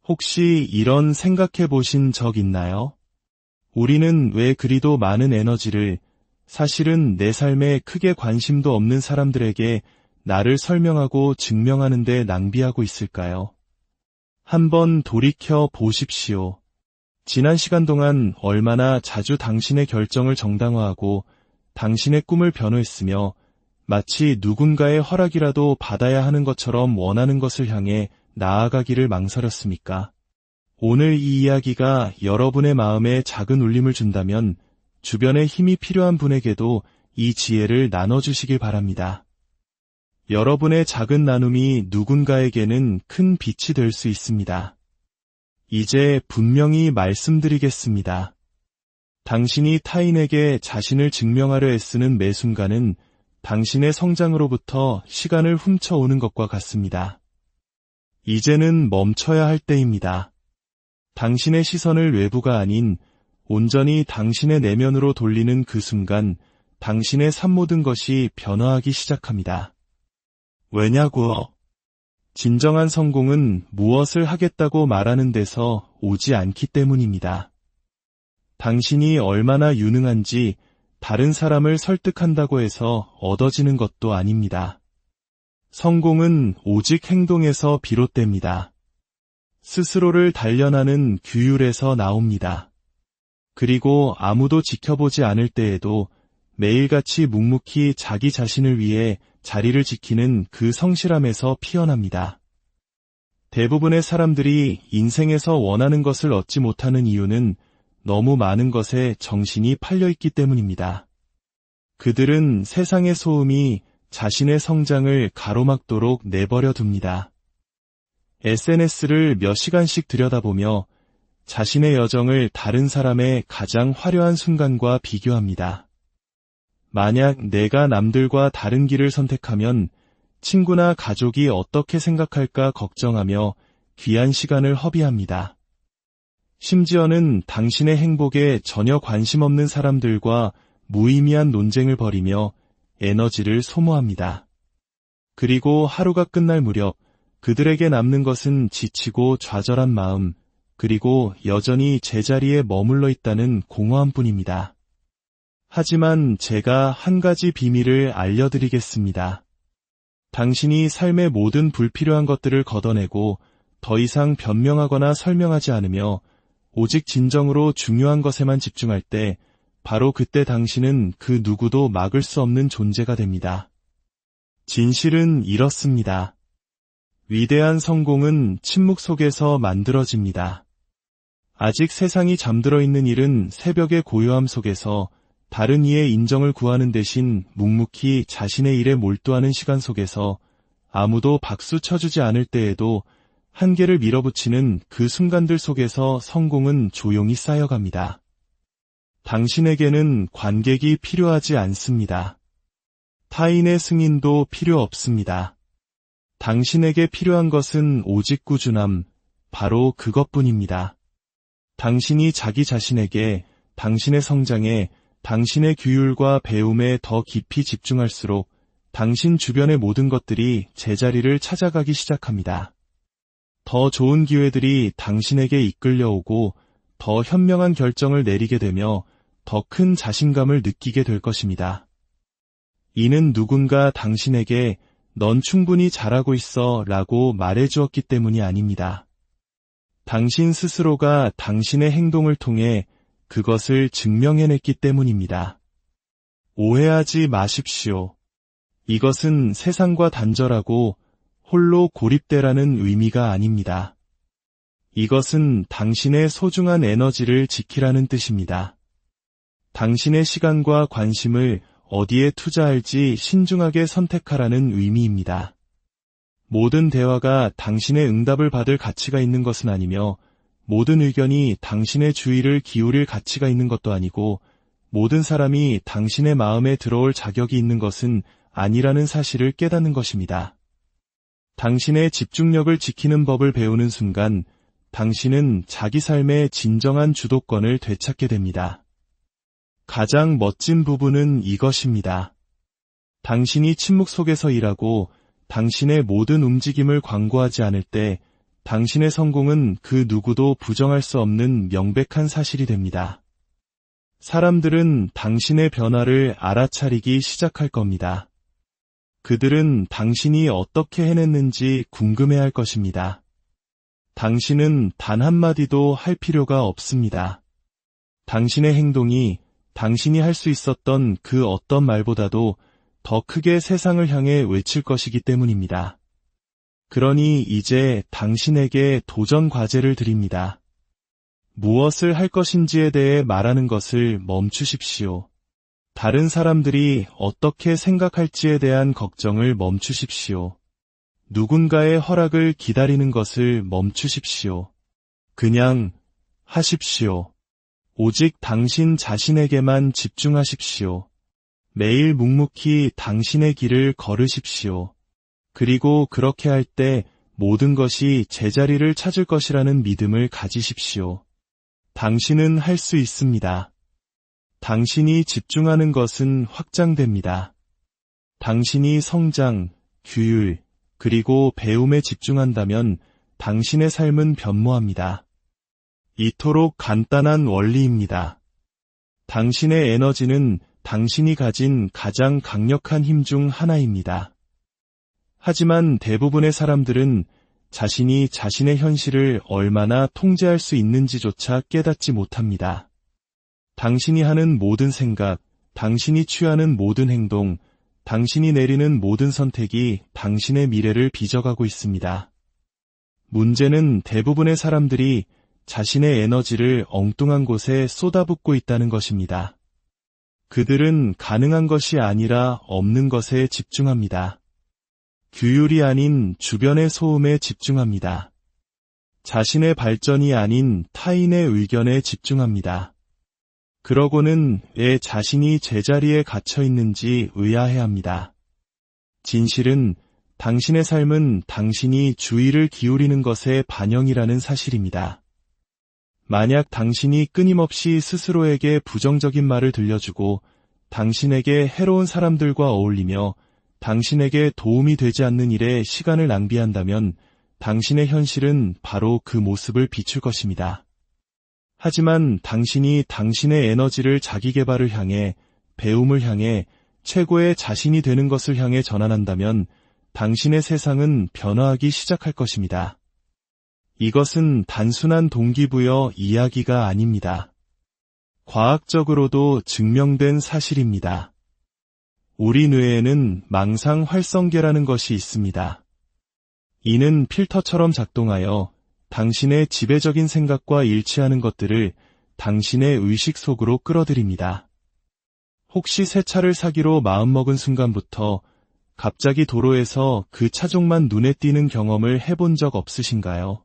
혹시 이런 생각해 보신 적 있나요? 우리는 왜 그리도 많은 에너지를 사실은 내 삶에 크게 관심도 없는 사람들에게 나를 설명하고 증명하는 데 낭비하고 있을까요? 한번 돌이켜 보십시오. 지난 시간 동안 얼마나 자주 당신의 결정을 정당화하고 당신의 꿈을 변호했으며 마치 누군가의 허락이라도 받아야 하는 것처럼 원하는 것을 향해 나아가기를 망설였습니까? 오늘 이 이야기가 여러분의 마음에 작은 울림을 준다면 주변에 힘이 필요한 분에게도 이 지혜를 나눠주시길 바랍니다. 여러분의 작은 나눔이 누군가에게는 큰 빛이 될 수 있습니다. 이제 분명히 말씀드리겠습니다. 당신이 타인에게 자신을 증명하려 애쓰는 매 순간은 당신의 성장으로부터 시간을 훔쳐오는 것과 같습니다. 이제는 멈춰야 할 때입니다. 당신의 시선을 외부가 아닌 온전히 당신의 내면으로 돌리는 그 순간 당신의 삶 모든 것이 변화하기 시작합니다. 왜냐고요? 진정한 성공은 무엇을 하겠다고 말하는 데서 오지 않기 때문입니다. 당신이 얼마나 유능한지 다른 사람을 설득한다고 해서 얻어지는 것도 아닙니다. 성공은 오직 행동에서 비롯됩니다. 스스로를 단련하는 규율에서 나옵니다. 그리고 아무도 지켜보지 않을 때에도 매일같이 묵묵히 자기 자신을 위해 자리를 지키는 그 성실함에서 피어납니다. 대부분의 사람들이 인생에서 원하는 것을 얻지 못하는 이유는 너무 많은 것에 정신이 팔려있기 때문입니다. 그들은 세상의 소음이 자신의 성장을 가로막도록 내버려 둡니다. SNS를 몇 시간씩 들여다보며 자신의 여정을 다른 사람의 가장 화려한 순간과 비교합니다. 만약 내가 남들과 다른 길을 선택하면 친구나 가족이 어떻게 생각할까 걱정하며 귀한 시간을 허비합니다. 심지어는 당신의 행복에 전혀 관심 없는 사람들과 무의미한 논쟁을 벌이며 에너지를 소모합니다. 그리고 하루가 끝날 무렵 그들에게 남는 것은 지치고 좌절한 마음, 그리고 여전히 제자리에 머물러 있다는 공허함뿐입니다. 하지만 제가 한 가지 비밀을 알려드리겠습니다. 당신이 삶의 모든 불필요한 것들을 걷어내고 더 이상 변명하거나 설명하지 않으며 오직 진정으로 중요한 것에만 집중할 때 바로 그때 당신은 그 누구도 막을 수 없는 존재가 됩니다. 진실은 이렇습니다. 위대한 성공은 침묵 속에서 만들어집니다. 아직 세상이 잠들어 있는 일은 새벽의 고요함 속에서 다른 이의 인정을 구하는 대신 묵묵히 자신의 일에 몰두하는 시간 속에서 아무도 박수 쳐주지 않을 때에도 한계를 밀어붙이는 그 순간들 속에서 성공은 조용히 쌓여갑니다. 당신에게는 관객이 필요하지 않습니다. 타인의 승인도 필요 없습니다. 당신에게 필요한 것은 오직 꾸준함, 바로 그것뿐입니다. 당신이 자기 자신에게, 당신의 성장에, 당신의 규율과 배움에 더 깊이 집중할수록 당신 주변의 모든 것들이 제자리를 찾아가기 시작합니다. 더 좋은 기회들이 당신에게 이끌려오고 더 현명한 결정을 내리게 되며 더 큰 자신감을 느끼게 될 것입니다. 이는 누군가 당신에게 넌 충분히 잘하고 있어 라고 말해주었기 때문이 아닙니다. 당신 스스로가 당신의 행동을 통해 그것을 증명해냈기 때문입니다. 오해하지 마십시오. 이것은 세상과 단절하고 홀로 고립되라는 의미가 아닙니다. 이것은 당신의 소중한 에너지를 지키라는 뜻입니다. 당신의 시간과 관심을 어디에 투자할지 신중하게 선택하라는 의미입니다. 모든 대화가 당신의 응답을 받을 가치가 있는 것은 아니며 모든 의견이 당신의 주의를 기울일 가치가 있는 것도 아니고 모든 사람이 당신의 마음에 들어올 자격이 있는 것은 아니라는 사실을 깨닫는 것입니다. 당신의 집중력을 지키는 법을 배우는 순간 당신은 자기 삶의 진정한 주도권을 되찾게 됩니다. 가장 멋진 부분은 이것입니다. 당신이 침묵 속에서 일하고 당신의 모든 움직임을 광고하지 않을 때 당신의 성공은 그 누구도 부정할 수 없는 명백한 사실이 됩니다. 사람들은 당신의 변화를 알아차리기 시작할 겁니다. 그들은 당신이 어떻게 해냈는지 궁금해할 것입니다. 당신은 단 한마디도 할 필요가 없습니다. 당신의 행동이 당신이 할 수 있었던 그 어떤 말보다도 더 크게 세상을 향해 외칠 것이기 때문입니다. 그러니 이제 당신에게 도전 과제를 드립니다. 무엇을 할 것인지에 대해 말하는 것을 멈추십시오. 다른 사람들이 어떻게 생각할지에 대한 걱정을 멈추십시오. 누군가의 허락을 기다리는 것을 멈추십시오. 그냥 하십시오. 오직 당신 자신에게만 집중하십시오. 매일 묵묵히 당신의 길을 걸으십시오. 그리고 그렇게 할 때 모든 것이 제자리를 찾을 것이라는 믿음을 가지십시오. 당신은 할 수 있습니다. 당신이 집중하는 것은 확장됩니다. 당신이 성장, 규율, 그리고 배움에 집중한다면 당신의 삶은 변모합니다. 이토록 간단한 원리입니다. 당신의 에너지는 당신이 가진 가장 강력한 힘 중 하나입니다. 하지만 대부분의 사람들은 자신이 자신의 현실을 얼마나 통제할 수 있는지조차 깨닫지 못합니다. 당신이 하는 모든 생각, 당신이 취하는 모든 행동, 당신이 내리는 모든 선택이 당신의 미래를 빚어가고 있습니다. 문제는 대부분의 사람들이 자신의 에너지를 엉뚱한 곳에 쏟아붓고 있다는 것입니다. 그들은 가능한 것이 아니라 없는 것에 집중합니다. 규율이 아닌 주변의 소음에 집중합니다. 자신의 발전이 아닌 타인의 의견에 집중합니다. 그러고는 왜 자신이 제자리에 갇혀 있는지 의아해합니다. 진실은 당신의 삶은 당신이 주의를 기울이는 것의 반영이라는 사실입니다. 만약 당신이 끊임없이 스스로에게 부정적인 말을 들려주고 당신에게 해로운 사람들과 어울리며 당신에게 도움이 되지 않는 일에 시간을 낭비한다면 당신의 현실은 바로 그 모습을 비출 것입니다. 하지만 당신이 당신의 에너지를 자기계발을 향해, 배움을 향해, 최고의 자신이 되는 것을 향해 전환한다면 당신의 세상은 변화하기 시작할 것입니다. 이것은 단순한 동기부여 이야기가 아닙니다. 과학적으로도 증명된 사실입니다. 우리 뇌에는 망상 활성계라는 것이 있습니다. 이는 필터처럼 작동하여 당신의 지배적인 생각과 일치하는 것들을 당신의 의식 속으로 끌어들입니다. 혹시 새 차를 사기로 마음먹은 순간부터 갑자기 도로에서 그 차종만 눈에 띄는 경험을 해본 적 없으신가요?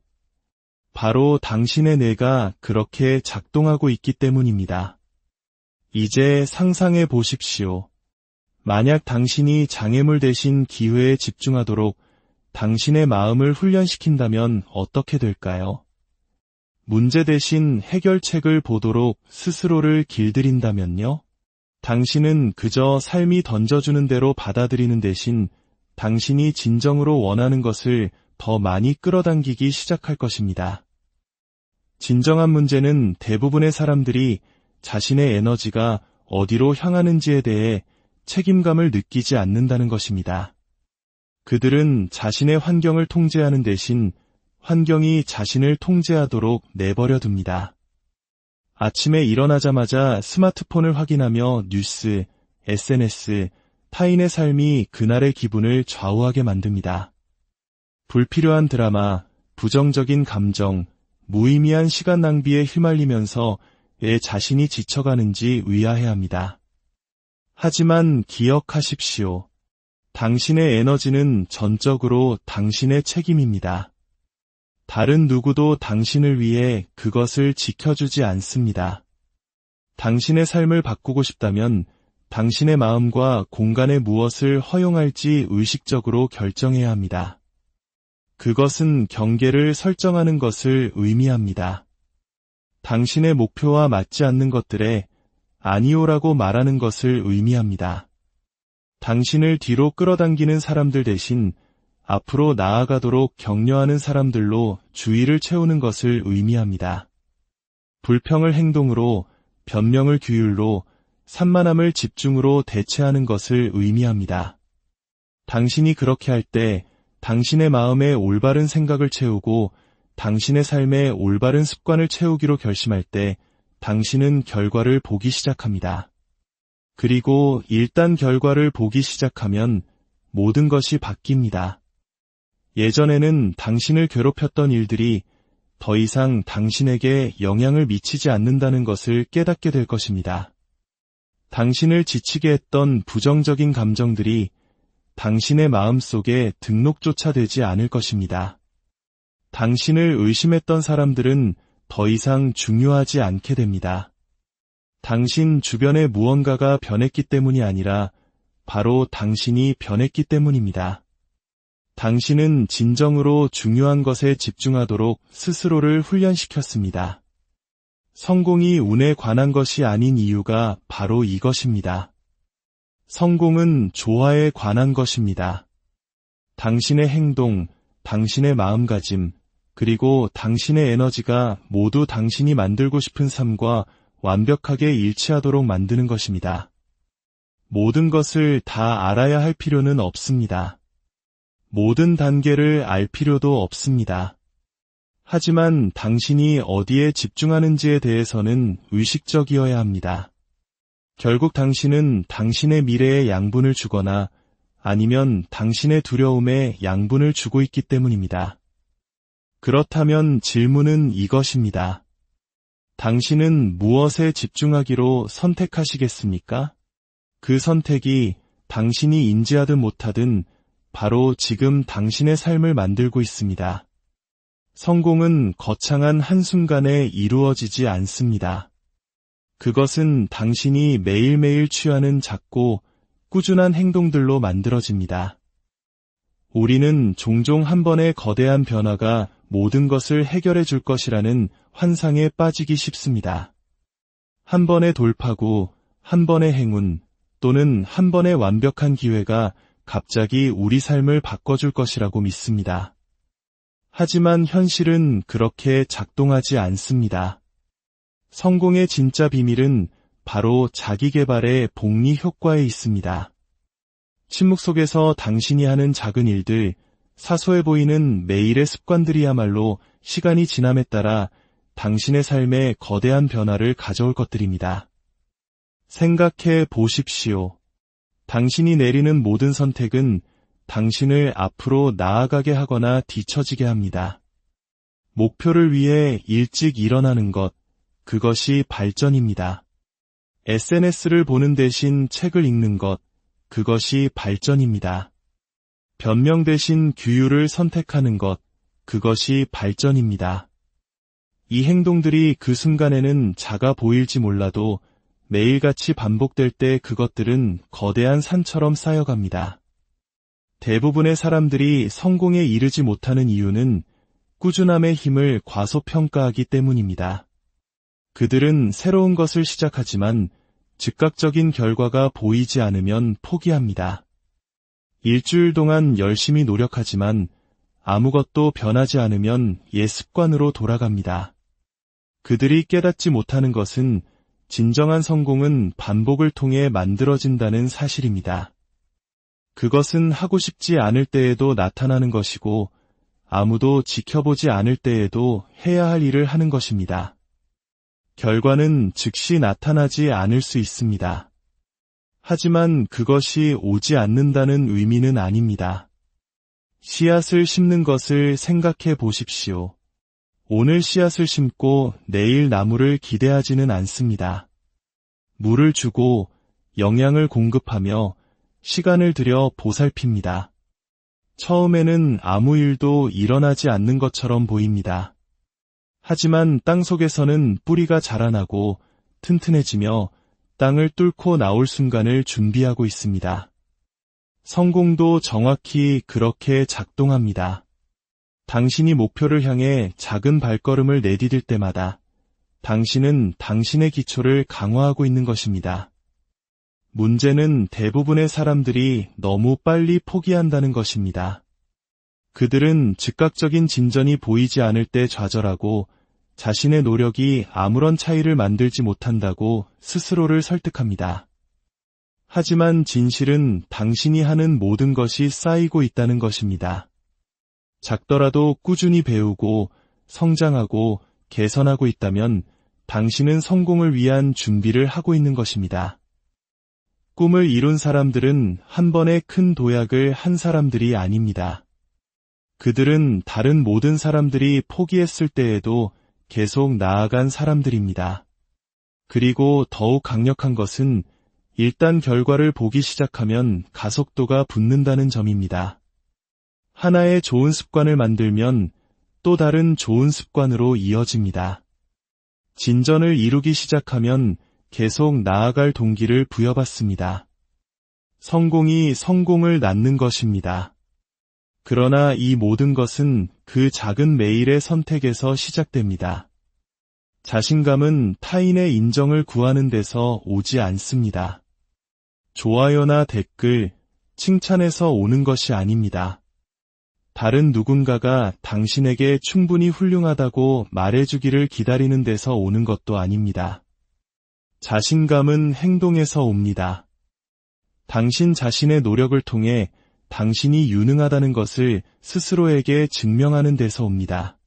바로 당신의 뇌가 그렇게 작동하고 있기 때문입니다. 이제 상상해 보십시오. 만약 당신이 장애물 대신 기회에 집중하도록 당신의 마음을 훈련시킨다면 어떻게 될까요? 문제 대신 해결책을 보도록 스스로를 길들인다면요? 당신은 그저 삶이 던져주는 대로 받아들이는 대신 당신이 진정으로 원하는 것을 더 많이 끌어당기기 시작할 것입니다. 진정한 문제는 대부분의 사람들이 자신의 에너지가 어디로 향하는지에 대해 책임감을 느끼지 않는다는 것입니다. 그들은 자신의 환경을 통제하는 대신 환경이 자신을 통제하도록 내버려 둡니다. 아침에 일어나자마자 스마트폰을 확인하며 뉴스, SNS, 타인의 삶이 그날의 기분을 좌우하게 만듭니다. 불필요한 드라마, 부정적인 감정, 무의미한 시간 낭비에 휘말리면서 왜 자신이 지쳐가는지 의아해합니다. 하지만 기억하십시오. 당신의 에너지는 전적으로 당신의 책임입니다. 다른 누구도 당신을 위해 그것을 지켜주지 않습니다. 당신의 삶을 바꾸고 싶다면 당신의 마음과 공간에 무엇을 허용할지 의식적으로 결정해야 합니다. 그것은 경계를 설정하는 것을 의미합니다. 당신의 목표와 맞지 않는 것들에 아니오라고 말하는 것을 의미합니다. 당신을 뒤로 끌어당기는 사람들 대신 앞으로 나아가도록 격려하는 사람들로 주의를 채우는 것을 의미합니다. 불평을 행동으로, 변명을 규율로, 산만함을 집중으로 대체하는 것을 의미합니다. 당신이 그렇게 할 때 당신의 마음에 올바른 생각을 채우고 당신의 삶에 올바른 습관을 채우기로 결심할 때 당신은 결과를 보기 시작합니다. 그리고 일단 결과를 보기 시작하면 모든 것이 바뀝니다. 예전에는 당신을 괴롭혔던 일들이 더 이상 당신에게 영향을 미치지 않는다는 것을 깨닫게 될 것입니다. 당신을 지치게 했던 부정적인 감정들이 당신의 마음속에 등록조차 되지 않을 것입니다. 당신을 의심했던 사람들은 더 이상 중요하지 않게 됩니다. 당신 주변의 무언가가 변했기 때문이 아니라 바로 당신이 변했기 때문입니다. 당신은 진정으로 중요한 것에 집중하도록 스스로를 훈련시켰습니다. 성공이 운에 관한 것이 아닌 이유가 바로 이것입니다. 성공은 조화에 관한 것입니다. 당신의 행동, 당신의 마음가짐, 그리고 당신의 에너지가 모두 당신이 만들고 싶은 삶과 완벽하게 일치하도록 만드는 것입니다. 모든 것을 다 알아야 할 필요는 없습니다. 모든 단계를 알 필요도 없습니다. 하지만 당신이 어디에 집중하는지에 대해서는 의식적이어야 합니다. 결국 당신은 당신의 미래에 양분을 주거나 아니면 당신의 두려움에 양분을 주고 있기 때문입니다. 그렇다면 질문은 이것입니다. 당신은 무엇에 집중하기로 선택하시겠습니까? 그 선택이 당신이 인지하든 못하든 바로 지금 당신의 삶을 만들고 있습니다. 성공은 거창한 한순간에 이루어지지 않습니다. 그것은 당신이 매일매일 취하는 작고 꾸준한 행동들로 만들어집니다. 우리는 종종 한 번의 거대한 변화가 모든 것을 해결해 줄 것이라는 환상에 빠지기 쉽습니다. 한 번의 돌파구, 한 번의 행운, 또는 한 번의 완벽한 기회가 갑자기 우리 삶을 바꿔줄 것이라고 믿습니다. 하지만 현실은 그렇게 작동하지 않습니다. 성공의 진짜 비밀은 바로 자기 개발의 복리 효과에 있습니다. 침묵 속에서 당신이 하는 작은 일들, 사소해 보이는 매일의 습관들이야말로 시간이 지남에 따라 당신의 삶에 거대한 변화를 가져올 것들입니다. 생각해 보십시오. 당신이 내리는 모든 선택은 당신을 앞으로 나아가게 하거나 뒤처지게 합니다. 목표를 위해 일찍 일어나는 것, 그것이 발전입니다. SNS를 보는 대신 책을 읽는 것, 그것이 발전입니다. 변명 대신 규율을 선택하는 것, 그것이 발전입니다. 이 행동들이 그 순간에는 작아 보일지 몰라도 매일같이 반복될 때 그것들은 거대한 산처럼 쌓여갑니다. 대부분의 사람들이 성공에 이르지 못하는 이유는 꾸준함의 힘을 과소평가하기 때문입니다. 그들은 새로운 것을 시작하지만 즉각적인 결과가 보이지 않으면 포기합니다. 일주일 동안 열심히 노력하지만 아무것도 변하지 않으면 옛 습관으로 돌아갑니다. 그들이 깨닫지 못하는 것은 진정한 성공은 반복을 통해 만들어진다는 사실입니다. 그것은 하고 싶지 않을 때에도 나타나는 것이고 아무도 지켜보지 않을 때에도 해야 할 일을 하는 것입니다. 결과는 즉시 나타나지 않을 수 있습니다. 하지만 그것이 오지 않는다는 의미는 아닙니다. 씨앗을 심는 것을 생각해 보십시오. 오늘 씨앗을 심고 내일 나무를 기대하지는 않습니다. 물을 주고 영양을 공급하며 시간을 들여 보살핍니다. 처음에는 아무 일도 일어나지 않는 것처럼 보입니다. 하지만 땅 속에서는 뿌리가 자라나고 튼튼해지며 땅을 뚫고 나올 순간을 준비하고 있습니다. 성공도 정확히 그렇게 작동합니다. 당신이 목표를 향해 작은 발걸음을 내디딜 때마다 당신은 당신의 기초를 강화하고 있는 것입니다. 문제는 대부분의 사람들이 너무 빨리 포기한다는 것입니다. 그들은 즉각적인 진전이 보이지 않을 때 좌절하고 자신의 노력이 아무런 차이를 만들지 못한다고 스스로를 설득합니다. 하지만 진실은 당신이 하는 모든 것이 쌓이고 있다는 것입니다. 작더라도 꾸준히 배우고 성장하고 개선하고 있다면 당신은 성공을 위한 준비를 하고 있는 것입니다. 꿈을 이룬 사람들은 한 번에 큰 도약을 한 사람들이 아닙니다. 그들은 다른 모든 사람들이 포기했을 때에도 계속 나아간 사람들입니다. 그리고 더욱 강력한 것은 일단 결과를 보기 시작하면 가속도가 붙는다는 점입니다. 하나의 좋은 습관을 만들면 또 다른 좋은 습관으로 이어집니다. 진전을 이루기 시작하면 계속 나아갈 동기를 부여받습니다. 성공이 성공을 낳는 것입니다. 그러나 이 모든 것은 그 작은 매일의 선택에서 시작됩니다. 자신감은 타인의 인정을 구하는 데서 오지 않습니다. 좋아요나 댓글, 칭찬에서 오는 것이 아닙니다. 다른 누군가가 당신에게 충분히 훌륭하다고 말해주기를 기다리는 데서 오는 것도 아닙니다. 자신감은 행동에서 옵니다. 당신 자신의 노력을 통해 당신이 유능하다는 것을 스스로에게 증명하는 데서 옵니다.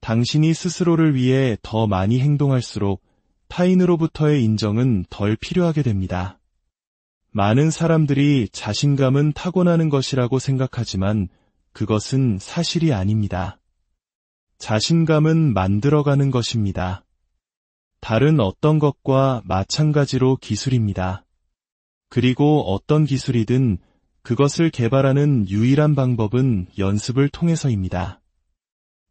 당신이 스스로를 위해 더 많이 행동할수록 타인으로부터의 인정은 덜 필요하게 됩니다. 많은 사람들이 자신감은 타고나는 것이라고 생각하지만 그것은 사실이 아닙니다. 자신감은 만들어가는 것입니다. 다른 어떤 것과 마찬가지로 기술입니다. 그리고 어떤 기술이든 그것을 개발하는 유일한 방법은 연습을 통해서입니다.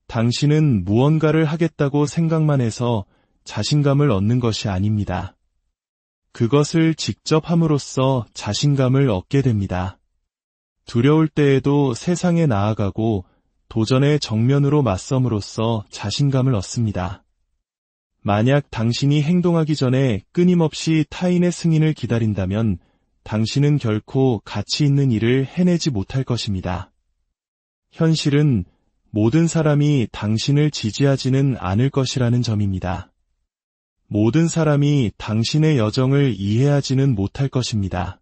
당신은 무언가를 하겠다고 생각만 해서 자신감을 얻는 것이 아닙니다. 그것을 직접 함으로써 자신감을 얻게 됩니다. 두려울 때에도 세상에 나아가고 도전의 정면으로 맞섬으로써 자신감을 얻습니다. 만약 당신이 행동하기 전에 끊임없이 타인의 승인을 기다린다면 당신은 결코 가치 있는 일을 해내지 못할 것입니다. 현실은 모든 사람이 당신을 지지하지는 않을 것이라는 점입니다. 모든 사람이 당신의 여정을 이해하지는 못할 것입니다.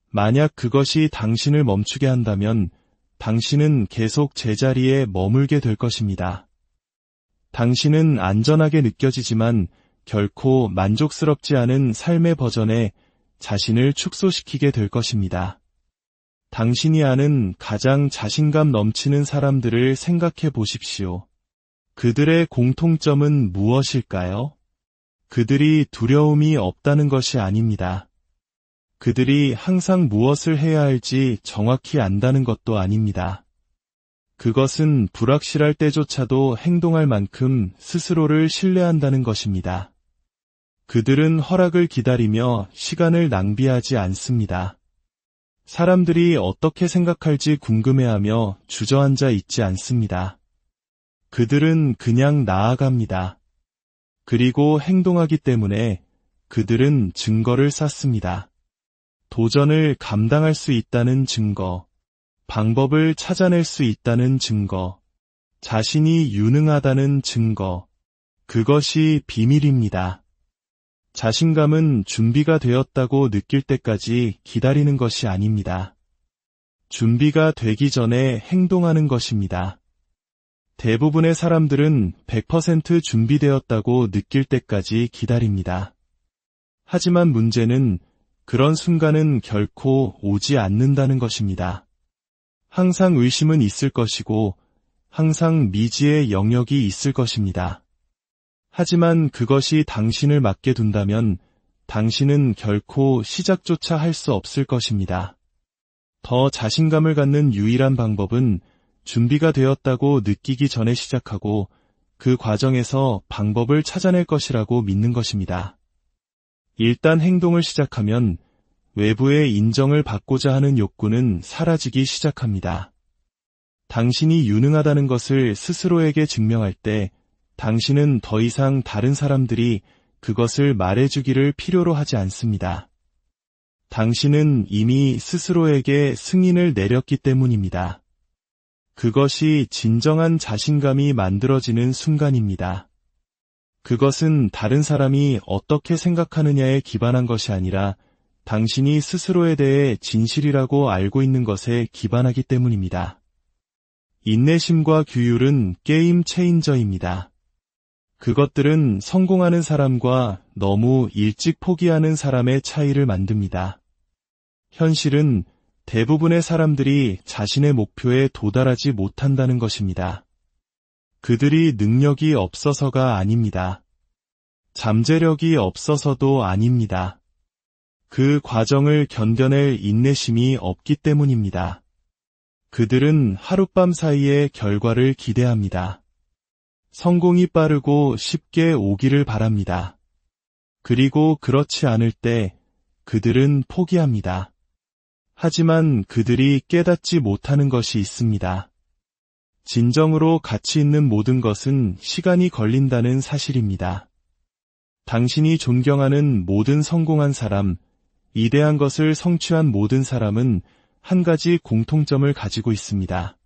만약 그것이 당신을 멈추게 한다면 당신은 계속 제자리에 머물게 될 것입니다. 당신은 안전하게 느껴지지만 결코 만족스럽지 않은 삶의 버전에 자신을 축소시키게 될 것입니다. 당신이 아는 가장 자신감 넘치는 사람들을 생각해 보십시오. 그들의 공통점은 무엇일까요? 그들이 두려움이 없다는 것이 아닙니다. 그들이 항상 무엇을 해야 할지 정확히 안다는 것도 아닙니다. 그것은 불확실할 때조차도 행동할 만큼 스스로를 신뢰한다는 것입니다. 그들은 허락을 기다리며 시간을 낭비하지 않습니다. 사람들이 어떻게 생각할지 궁금해하며 주저앉아 있지 않습니다. 그들은 그냥 나아갑니다. 그리고 행동하기 때문에 그들은 증거를 쌓습니다. 도전을 감당할 수 있다는 증거, 방법을 찾아낼 수 있다는 증거, 자신이 유능하다는 증거, 그것이 비밀입니다. 자신감은 준비가 되었다고 느낄 때까지 기다리는 것이 아닙니다. 준비가 되기 전에 행동하는 것입니다. 대부분의 사람들은 100% 준비되었다고 느낄 때까지 기다립니다. 하지만 문제는 그런 순간은 결코 오지 않는다는 것입니다. 항상 의심은 있을 것이고 항상 미지의 영역이 있을 것입니다. 하지만 그것이 당신을 맡게 둔다면 당신은 결코 시작조차 할 수 없을 것입니다. 더 자신감을 갖는 유일한 방법은 준비가 되었다고 느끼기 전에 시작하고 그 과정에서 방법을 찾아낼 것이라고 믿는 것입니다. 일단 행동을 시작하면 외부의 인정을 받고자 하는 욕구는 사라지기 시작합니다. 당신이 유능하다는 것을 스스로에게 증명할 때 당신은 더 이상 다른 사람들이 그것을 말해주기를 필요로 하지 않습니다. 당신은 이미 스스로에게 승인을 내렸기 때문입니다. 그것이 진정한 자신감이 만들어지는 순간입니다. 그것은 다른 사람이 어떻게 생각하느냐에 기반한 것이 아니라 당신이 스스로에 대해 진실이라고 알고 있는 것에 기반하기 때문입니다. 인내심과 규율은 게임 체인저입니다. 그것들은 성공하는 사람과 너무 일찍 포기하는 사람의 차이를 만듭니다. 현실은 대부분의 사람들이 자신의 목표에 도달하지 못한다는 것입니다. 그들이 능력이 없어서가 아닙니다. 잠재력이 없어서도 아닙니다. 그 과정을 견뎌낼 인내심이 없기 때문입니다. 그들은 하룻밤 사이에 결과를 기대합니다. 성공이 빠르고 쉽게 오기를 바랍니다. 그리고 그렇지 않을 때 그들은 포기합니다. 하지만 그들이 깨닫지 못하는 것이 있습니다. 진정으로 가치 있는 모든 것은 시간이 걸린다는 사실입니다. 당신이 존경하는 모든 성공한 사람, 이대한 것을 성취한 모든 사람은 한 가지 공통점을 가지고 있습니다.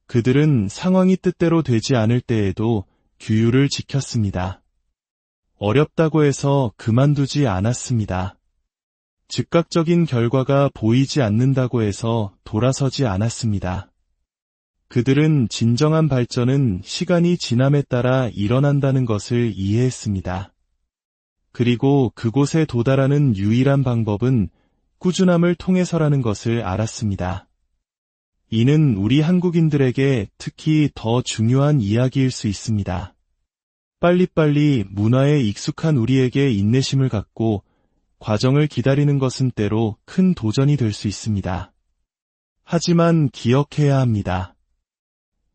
그들은 상황이 뜻대로 되지 않을 때에도 규율을 지켰습니다. 어렵다고 해서 그만두지 않았습니다. 즉각적인 결과가 보이지 않는다고 해서 돌아서지 않았습니다. 그들은 진정한 발전은 시간이 지남에 따라 일어난다는 것을 이해했습니다. 그리고 그곳에 도달하는 유일한 방법은 꾸준함을 통해서라는 것을 알았습니다. 이는 우리 한국인들에게 특히 더 중요한 이야기일 수 있습니다. 빨리빨리 문화에 익숙한 우리에게 인내심을 갖고 과정을 기다리는 것은 때로 큰 도전이 될 수 있습니다. 하지만 기억해야 합니다.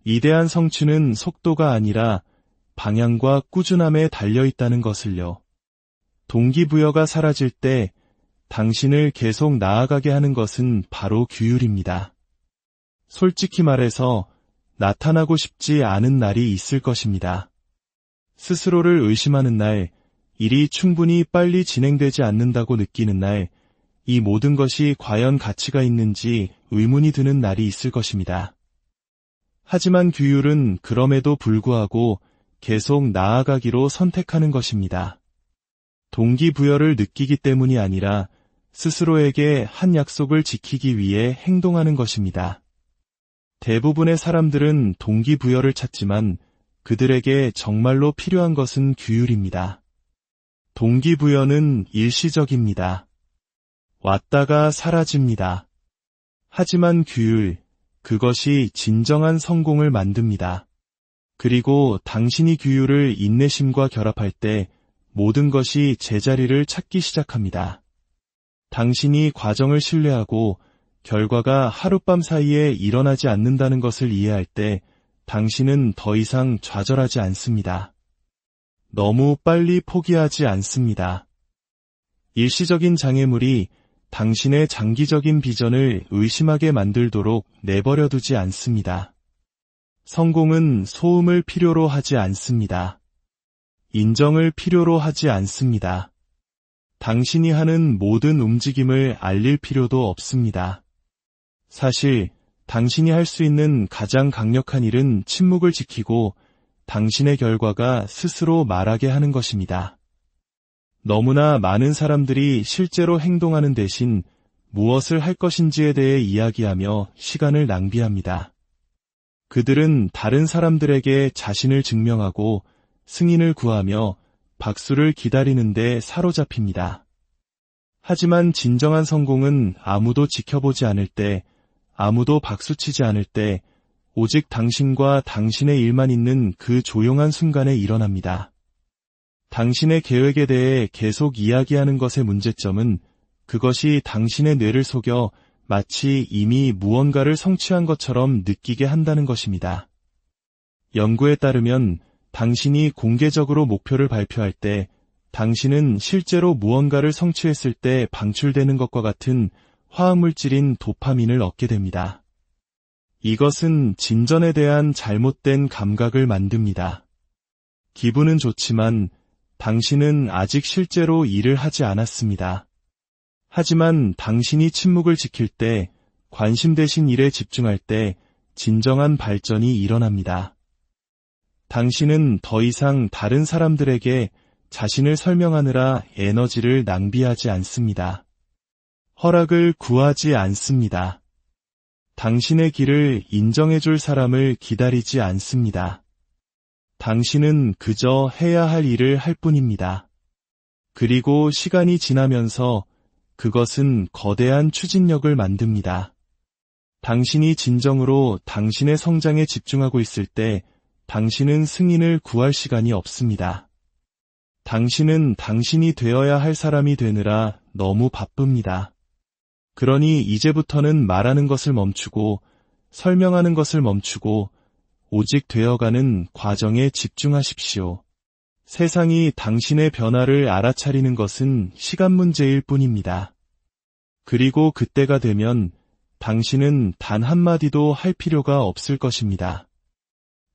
이대한 성취는 속도가 아니라 방향과 꾸준함에 달려있다는 것을요. 동기부여가 사라질 때 당신을 계속 나아가게 하는 것은 바로 규율입니다. 솔직히 말해서 나타나고 싶지 않은 날이 있을 것입니다. 스스로를 의심하는 날, 일이 충분히 빨리 진행되지 않는다고 느끼는 날, 이 모든 것이 과연 가치가 있는지 의문이 드는 날이 있을 것입니다. 하지만 규율은 그럼에도 불구하고 계속 나아가기로 선택하는 것입니다. 동기부여를 느끼기 때문이 아니라 스스로에게 한 약속을 지키기 위해 행동하는 것입니다. 대부분의 사람들은 동기부여를 찾지만 그들에게 정말로 필요한 것은 규율입니다. 동기부여는 일시적입니다. 왔다가 사라집니다. 하지만 규율, 그것이 진정한 성공을 만듭니다. 그리고 당신이 규율을 인내심과 결합할 때 모든 것이 제자리를 찾기 시작합니다. 당신이 과정을 신뢰하고 결과가 하룻밤 사이에 일어나지 않는다는 것을 이해할 때 당신은 더 이상 좌절하지 않습니다. 너무 빨리 포기하지 않습니다. 일시적인 장애물이 당신의 장기적인 비전을 의심하게 만들도록 내버려두지 않습니다. 성공은 소음을 필요로 하지 않습니다. 인정을 필요로 하지 않습니다. 당신이 하는 모든 움직임을 알릴 필요도 없습니다. 사실 당신이 할 수 있는 가장 강력한 일은 침묵을 지키고 당신의 결과가 스스로 말하게 하는 것입니다. 너무나 많은 사람들이 실제로 행동하는 대신 무엇을 할 것인지에 대해 이야기하며 시간을 낭비합니다. 그들은 다른 사람들에게 자신을 증명하고 승인을 구하며 박수를 기다리는데 사로잡힙니다. 하지만 진정한 성공은 아무도 지켜보지 않을 때, 아무도 박수치지 않을 때, 오직 당신과 당신의 일만 있는 그 조용한 순간에 일어납니다. 당신의 계획에 대해 계속 이야기하는 것의 문제점은 그것이 당신의 뇌를 속여 마치 이미 무언가를 성취한 것처럼 느끼게 한다는 것입니다. 연구에 따르면 당신이 공개적으로 목표를 발표할 때 당신은 실제로 무언가를 성취했을 때 방출되는 것과 같은 화학물질인 도파민을 얻게 됩니다. 이것은 진전에 대한 잘못된 감각을 만듭니다. 기분은 좋지만 당신은 아직 실제로 일을 하지 않았습니다. 하지만 당신이 침묵을 지킬 때, 관심 대신 일에 집중할 때 진정한 발전이 일어납니다. 당신은 더 이상 다른 사람들에게 자신을 설명하느라 에너지를 낭비하지 않습니다. 허락을 구하지 않습니다. 당신의 길을 인정해줄 사람을 기다리지 않습니다. 당신은 그저 해야 할 일을 할 뿐입니다. 그리고 시간이 지나면서 그것은 거대한 추진력을 만듭니다. 당신이 진정으로 당신의 성장에 집중하고 있을 때 당신은 승인을 구할 시간이 없습니다. 당신은 당신이 되어야 할 사람이 되느라 너무 바쁩니다. 그러니 이제부터는 말하는 것을 멈추고 설명하는 것을 멈추고 오직 되어가는 과정에 집중하십시오. 세상이 당신의 변화를 알아차리는 것은 시간 문제일 뿐입니다. 그리고 그때가 되면 당신은 단 한마디도 할 필요가 없을 것입니다.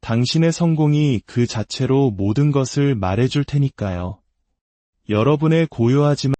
당신의 성공이 그 자체로 모든 것을 말해줄 테니까요. 여러분의 고요하지만